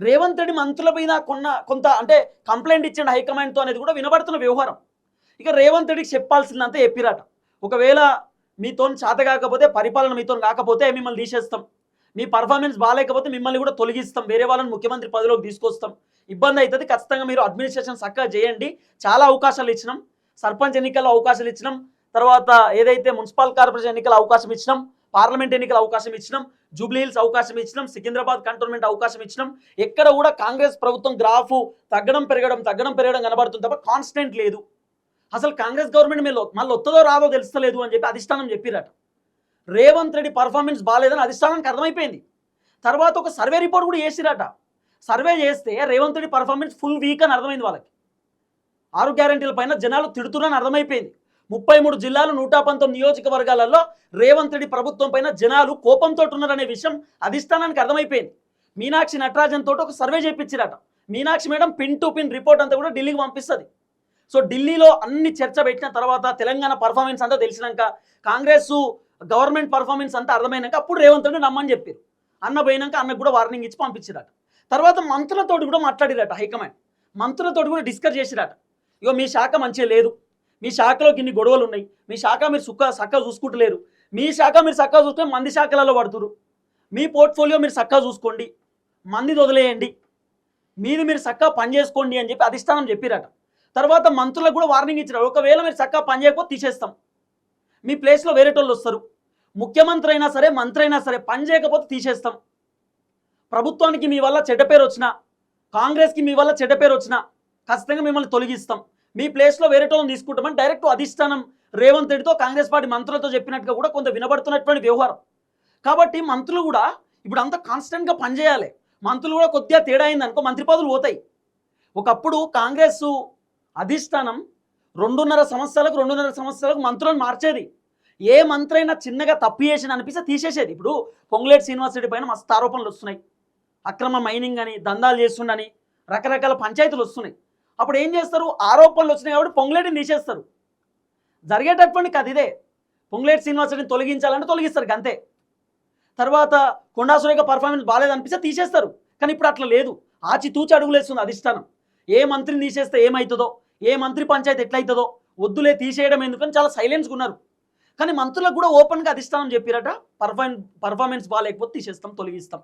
రేవంత్ రెడ్డి మంత్రుల పైన కొంత అంటే కంప్లైంట్ ఇచ్చిండు హైకమాండ్తో అనేది కూడా వినబడుతున్న వ్యవహారం. ఇక రేవంత్ రెడ్డికి చెప్పాల్సిందంతా చెప్పిరట. ఒకవేళ మీతో చేత కాకపోతే, పరిపాలన మీతో కాకపోతే మిమ్మల్ని తీసేస్తాం, మీ పర్ఫార్మెన్స్ బాగాలేకపోతే మిమ్మల్ని కూడా తొలగిస్తాం, వేరే వాళ్ళని ముఖ్యమంత్రి పదవిలోకి తీసుకొస్తాం, ఇబ్బంది అవుతుంది, ఖచ్చితంగా మీరు అడ్మినిస్ట్రేషన్ చక్కగా చేయండి, చాలా అవకాశాలు ఇచ్చినాం, సర్పంచ్ ఎన్నికల్లో అవకాశాలు ఇచ్చినాం, తర్వాత ఏదైతే మున్సిపల్ కార్పొరేషన్ ఎన్నికల అవకాశం ఇచ్చినాం, పార్లమెంట్ ఎన్నికల అవకాశం ఇచ్చినాం, జూబ్లీ హిల్స్ అవకాశం ఇచ్చినాం, సికింద్రాబాద్ కంటోన్మెంట్ అవకాశం ఇచ్చినాం. ఎక్కడ కూడా కాంగ్రెస్ ప్రభుత్వం గ్రాఫ్ తగ్గడం పెరగడం కనబడుతుంది తప్ప కాన్స్టెంట్ లేదు. అసలు కాంగ్రెస్ గవర్నమెంట్ మీరు మళ్ళీ వస్తుందో రాదో తెలుస్తలేదు అని చెప్పి అధిష్టానం చెప్పిరట. రేవంత్ రెడ్డి పర్ఫార్మెన్స్ బాగాలేదని అధిష్టానానికి అర్థమైపోయింది. తర్వాత ఒక సర్వే రిపోర్ట్ కూడా చేసిరట. సర్వే చేస్తే Revanth Reddy performance full week అని అర్థమైంది వాళ్ళకి. 6 గ్యారెంటీల పైన జనాలు తిడుతున్నారని అర్థమైపోయింది. 33 జిల్లాలు 119 నియోజకవర్గాలలో రేవంత్ రెడ్డి ప్రభుత్వం పైన జనాలు కోపంతో ఉన్నారనే విషయం అధిష్టానానికి అర్థమైపోయింది. మీనాక్షి నటరాజన్ తోటి ఒక సర్వే చేయించిరట. మీనాక్షి madam pin to pin report అంతా కూడా ఢిల్లీకి పంపిస్తుంది. సో ఢిల్లీలో అన్ని చర్చ పెట్టిన తర్వాత తెలంగాణ పర్ఫార్మెన్స్ అంతా తెలిసినాక, కాంగ్రెస్ గవర్నమెంట్ పర్ఫార్మెన్స్ అంతా అర్థమైనాక అప్పుడు రేవంత్ రెడ్డి నమ్మని చెప్పారు. అన్న పోయినాక అన్నకు కూడా వార్నింగ్ ఇచ్చి పంపించిరట. తర్వాత మంత్రులతోటి కూడా మాట్లాడిరట హైకమాండ్. మంత్రులతోటి కూడా డిస్కస్ చేసిరట. ఇగో మీ శాఖ మంచిగా లేదు, మీ శాఖలో ఇన్ని గొడవలు ఉన్నాయి, మీ శాఖ మీరు చక్కగా చూసుకుంటలేరు, మీ శాఖ మీరు చక్కగా చూసుకొని మంది శాఖలలో పడుతురు, మీ పోర్ట్ఫోలియో మీరు చక్కగా చూసుకోండి, మంది వదిలేయండి, మీరు చక్కగా పని చేసుకోండి అని చెప్పి అధిష్టానం చెప్పిరట. తర్వాత మంత్రులకు కూడా వార్నింగ్ ఇచ్చారు. ఒకవేళ మీరు చక్కగా పని చేయకపోతే తీసేస్తాం, మీ ప్లేస్లో వేరేటోళ్ళు వస్తారు, ముఖ్యమంత్రి అయినా సరే మంత్రి అయినా సరే పని చేయకపోతే తీసేస్తాం, ప్రభుత్వానికి మీ వల్ల చెడ్డ పేరు వచ్చినా, కాంగ్రెస్కి మీ వల్ల చెడ్డ పేరు వచ్చినా ఖచ్చితంగా మిమ్మల్ని తొలగిస్తాం, మీ ప్లేస్లో వేరేటోళ్ళని తీసుకుంటామని డైరెక్ట్ అధిష్టానం రేవంత్ రెడ్డితో కాంగ్రెస్ పార్టీ మంత్రులతో చెప్పినట్టుగా కూడా కొంత వినబడుతున్నటువంటి వ్యవహారం. కాబట్టి మంత్రులు కూడా ఇప్పుడు అంతా కాన్స్టెంట్గా పనిచేయాలి. మంత్రులు కూడా కొద్దిగా తేడా అయిందనుకో మంత్రి పదవులు పోతాయి. ఒకప్పుడు కాంగ్రెస్ అధిష్టానం 2.5 సంవత్సరాలకు మంత్రులను మార్చేది. ఏ మంత్రి అయినా చిన్నగా తప్పు చేసిన అనిపిస్తే తీసేసేది. ఇప్పుడు పొంగులేటి శ్రీనివాసరెడ్డి పైన మస్తు ఆరోపణలు వస్తున్నాయి, అక్రమ మైనింగ్ అని, దందాలు చేస్తుండని, రకరకాల పంచాయతీలు వస్తున్నాయి. అప్పుడు ఏం చేస్తారు, ఆరోపణలు వచ్చినాయి కాబట్టి పొంగులేటిని తీసేస్తారు. జరిగేటటువంటి కథ ఇదే. పొంగులేటి శ్రీనివాసరెడ్డిని తొలగించాలంటే తొలగిస్తారు అంతే. తర్వాత కొండా సురేఖ పర్ఫార్మెన్స్ బాగాలేదనిపిస్తే తీసేస్తారు. కానీ ఇప్పుడు అట్లా లేదు, ఆచితూచి అడుగులేస్తుంది అధిష్టానం. ఏ మంత్రిని తీసేస్తే ఏమవుతుందో, ఏ మంత్రి పంచాయతీ ఎట్లయితుందో, వద్దులే తీసేయడం ఎందుకని చాలా సైలెన్స్గా ఉన్నారు. కానీ మంత్రులకు కూడా ఓపెన్గా అధిష్టానం చెప్పిరట, పర్ఫార్మెన్స్ బాగాలేకపోతే తీసేస్తాం, తొలగిస్తాం.